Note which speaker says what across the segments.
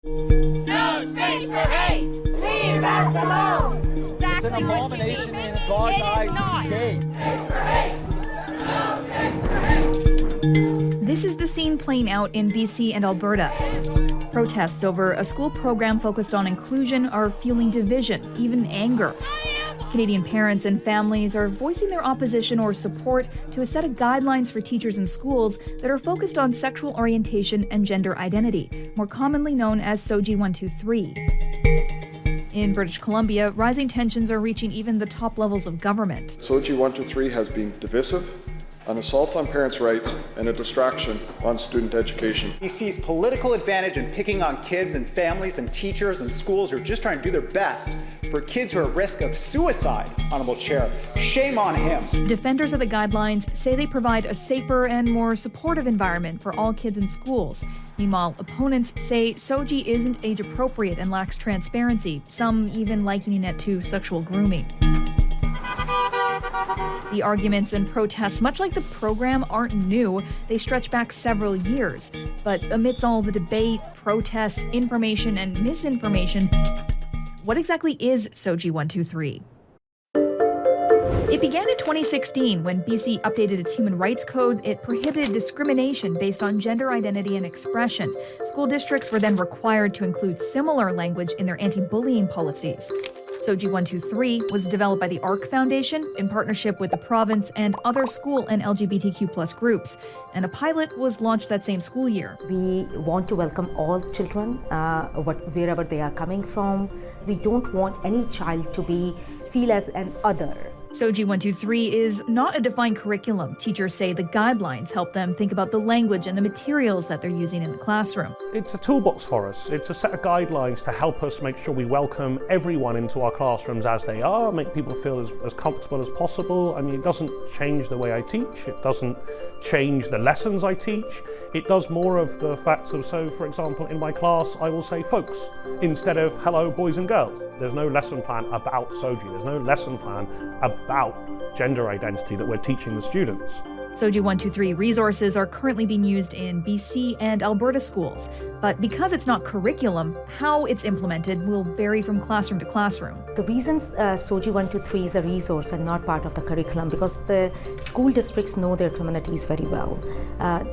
Speaker 1: No space for hate! Leave us alone!
Speaker 2: It's an abomination in God's eyes. Gay.
Speaker 1: Space for hate! No space for hate!
Speaker 3: This is the scene playing out in BC and Alberta. Protests over a school program focused on inclusion are fueling division, even anger. Canadian parents and families are voicing their opposition or support to a set of guidelines for teachers and schools that are focused on sexual orientation and gender identity, more commonly known as SOGI 123. In British Columbia, rising tensions are reaching even the top levels of government.
Speaker 4: SOGI 123 has been divisive, an assault on parents' rights, and a distraction on student education.
Speaker 5: BC's political advantage in picking on kids and families and teachers and schools who are just trying to do their best for kids who are at risk of suicide, Honourable Chair. Shame on him.
Speaker 3: Defenders of the guidelines say they provide a safer and more supportive environment for all kids in schools. Meanwhile, opponents say SOGI isn't age-appropriate and lacks transparency, some even likening it to sexual grooming. The arguments and protests, much like the program, aren't new. They stretch back several years. But amidst all the debate, protests, information, and misinformation, what exactly is SOGI 123? It began in 2016 when BC updated its Human Rights Code. It prohibited discrimination based on gender identity and expression. School districts were then required to include similar language in their anti-bullying policies. SOGI 123 was developed by the ARC Foundation in partnership with the province and other school and LGBTQ+ groups, and a pilot was launched that same school year.
Speaker 6: We want to welcome all children, wherever they are coming from. We don't want any child to feel as an other.
Speaker 3: SOGI 123 is not a defined curriculum. Teachers say the guidelines help them think about the language and the materials that they're using in the classroom.
Speaker 7: It's a toolbox for us. It's a set of guidelines to help us make sure we welcome everyone into our classrooms as they are, make people feel as comfortable as possible. I mean, it doesn't change the way I teach. It doesn't change the lessons I teach. It does more of the facts of, so for example, in my class, I will say folks instead of hello, boys and girls. There's no lesson plan about SOGI. There's no lesson plan about gender identity that we're teaching the students.
Speaker 3: SOGI 123 resources are currently being used in BC and Alberta schools, but because it's not curriculum, how it's implemented will vary from classroom to classroom.
Speaker 6: The reasons SOGI 123 is a resource and not part of the curriculum because the school districts know their communities very well.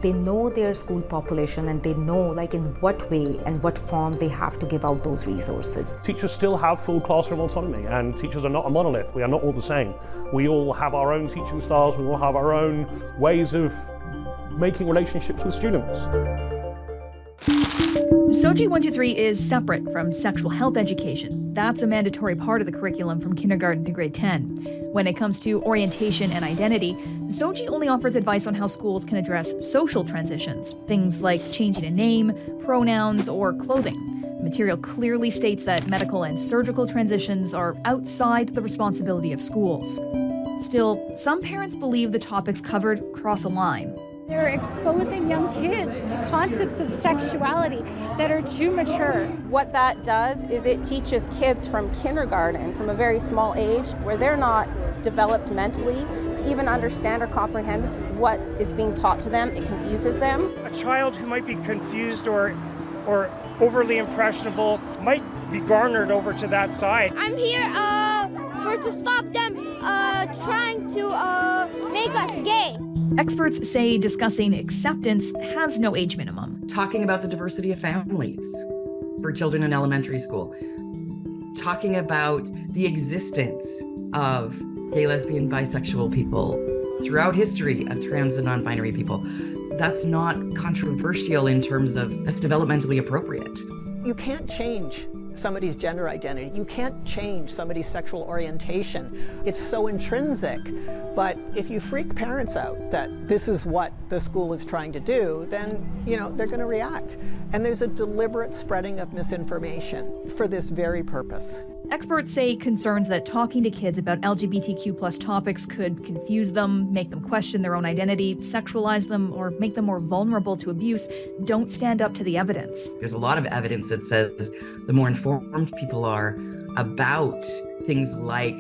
Speaker 6: They know their school population and they know in what way and what form they have to give out those resources.
Speaker 7: Teachers still have full classroom autonomy, and teachers are not a monolith. We are not all the same. We all have our own teaching styles, we all have our own ways of making relationships with students.
Speaker 3: SOGI 123 is separate from sexual health education. That's a mandatory part of the curriculum from kindergarten to grade 10. When it comes to orientation and identity, SOGI only offers advice on how schools can address social transitions, things like changing a name, pronouns, or clothing. The material clearly states that medical and surgical transitions are outside the responsibility of schools. Still, some parents believe the topics covered cross a line.
Speaker 8: They're exposing young kids to concepts of sexuality that are too mature.
Speaker 9: What that does is it teaches kids from kindergarten, from a very small age, where they're not developed mentally to even understand or comprehend what is being taught to them. It confuses them.
Speaker 10: A child who might be confused or overly impressionable might be garnered over to that side.
Speaker 11: I'm here to stop them trying to make us gay.
Speaker 3: Experts say discussing acceptance has no age minimum.
Speaker 12: Talking about the diversity of families for children in elementary school. Talking about the existence of gay, lesbian, bisexual people throughout history, of trans and non-binary people. That's not controversial in terms of that's developmentally appropriate.
Speaker 13: You can't change somebody's gender identity. You can't change somebody's sexual orientation. It's so intrinsic. But if you freak parents out that this is what the school is trying to do, then they're going to react. And there's a deliberate spreading of misinformation for this very purpose.
Speaker 3: Experts say concerns that talking to kids about LGBTQ+ topics could confuse them, make them question their own identity, sexualize them, or make them more vulnerable to abuse don't stand up to the evidence.
Speaker 12: There's a lot of evidence that says the more informed people are about things like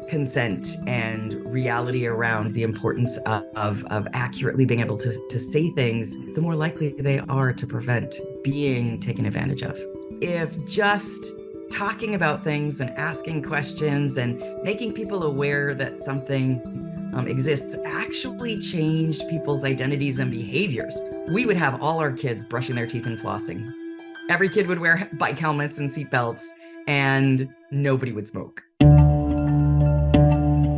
Speaker 12: consent and reality around the importance of accurately being able to say things, the more likely they are to prevent being taken advantage of. If just talking about things and asking questions and making people aware that something exists actually changed people's identities and behaviors, we would have all our kids brushing their teeth and flossing. Every kid would wear bike helmets and seatbelts, and nobody would smoke.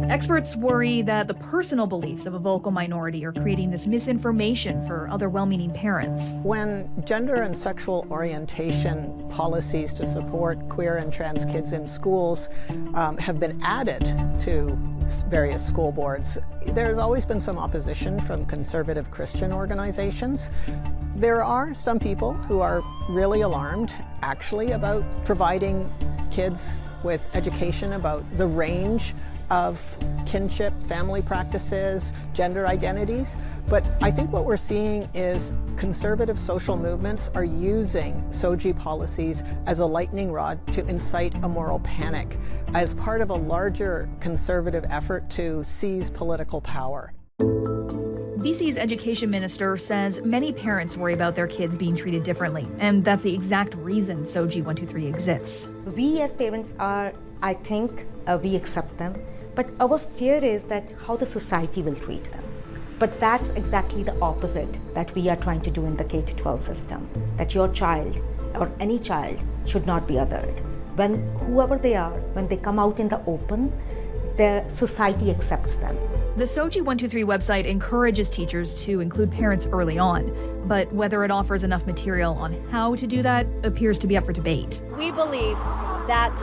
Speaker 3: Experts worry that the personal beliefs of a vocal minority are creating this misinformation for other well-meaning parents.
Speaker 13: When gender and sexual orientation policies to support queer and trans kids in schools have been added to various school boards, there's always been some opposition from conservative Christian organizations. There are some people who are really alarmed, actually, about providing kids with education about the range of kinship, family practices, gender identities. But I think what we're seeing is conservative social movements are using SOGI policies as a lightning rod to incite a moral panic as part of a larger conservative effort to seize political power.
Speaker 3: BC's education minister says many parents worry about their kids being treated differently, and that's the exact reason SOGI 123 exists.
Speaker 6: We as parents are, I think, we accept them, but our fear is that how the society will treat them. But that's exactly the opposite that we are trying to do in the K-12 system, that your child or any child should not be othered. When whoever they are, when they come out in the open, the society accepts them.
Speaker 3: The SOGI 123 website encourages teachers to include parents early on, but whether it offers enough material on how to do that appears to be up for debate.
Speaker 14: We believe that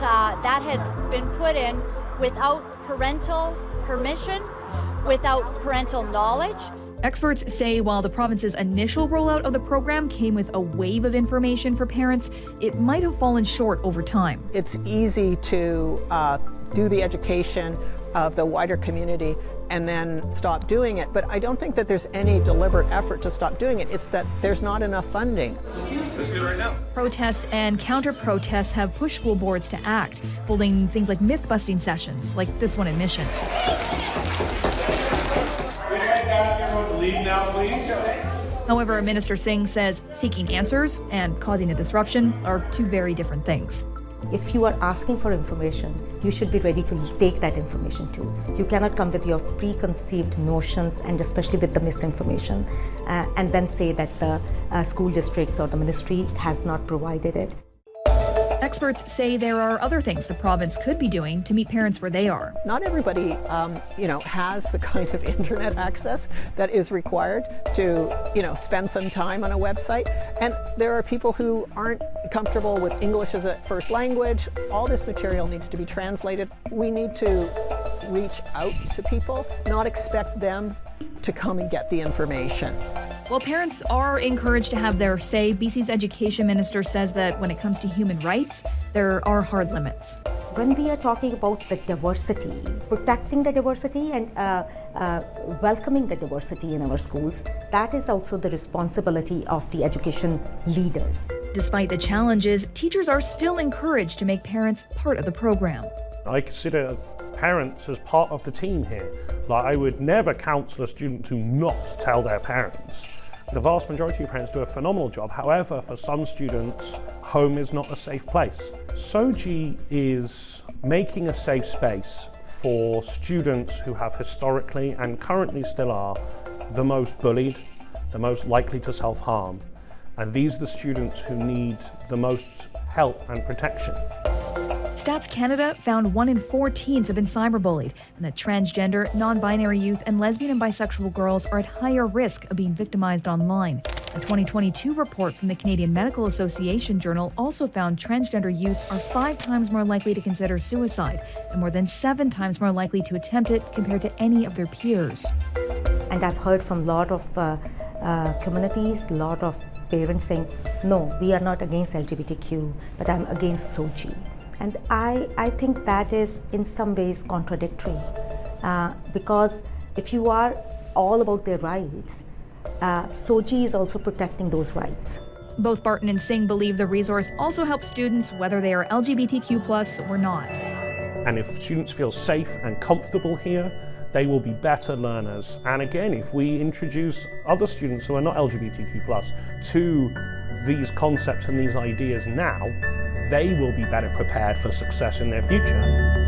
Speaker 14: that has been put in without parental permission, without parental knowledge.
Speaker 3: Experts say while the province's initial rollout of the program came with a wave of information for parents, it might have fallen short over time.
Speaker 13: It's easy to do the education of the wider community and then stop doing it. But I don't think that there's any deliberate effort to stop doing it. It's that there's not enough funding.
Speaker 1: Let's do it right now.
Speaker 3: Protests and counter-protests have pushed school boards to act, holding things like myth-busting sessions, like this one in Mission.
Speaker 1: Leave now, please.
Speaker 3: However, Minister Singh says seeking answers and causing a disruption are two very different things.
Speaker 6: If you are asking for information, you should be ready to take that information too. You cannot come with your preconceived notions, and especially with the misinformation, and then say that the school districts or the ministry has not provided it.
Speaker 3: Experts say there are other things the province could be doing to meet parents where they are.
Speaker 13: Not everybody, has the kind of internet access that is required to, spend some time on a website. And there are people who aren't comfortable with English as a first language. All this material needs to be translated. We need to reach out to people, not expect them to come and get the information.
Speaker 3: While parents are encouraged to have their say, BC's education minister says that when it comes to human rights, there are hard limits.
Speaker 6: When we are talking about the diversity, protecting the diversity and welcoming the diversity in our schools, that is also the responsibility of the education leaders.
Speaker 3: Despite the challenges, teachers are still encouraged to make parents part of the program.
Speaker 7: I consider parents as part of the team here. Like, I would never counsel a student to not tell their parents. The vast majority of parents do a phenomenal job. However, for some students, home is not a safe place. SOGI is making a safe space for students who have historically and currently still are the most bullied, the most likely to self-harm. And these are the students who need the most help and protection.
Speaker 3: Stats Canada found 1 in 4 teens have been cyberbullied, and that transgender, non-binary youth, and lesbian and bisexual girls are at higher risk of being victimized online. A 2022 report from the Canadian Medical Association Journal also found transgender youth are 5 times more likely to consider suicide, and more than 7 times more likely to attempt it compared to any of their peers.
Speaker 6: And I've heard from a lot of communities, a lot of parents saying, no, we are not against LGBTQ, but I'm against SOGI. And I think that is in some ways contradictory, because if you are all about their rights, SOGI is also protecting those rights.
Speaker 3: Both Barton and Singh believe the resource also helps students whether they are LGBTQ+ or not.
Speaker 7: And if students feel safe and comfortable here, they will be better learners. And again, if we introduce other students who are not LGBTQ+ to these concepts and these ideas now, they will be better prepared for success in their future.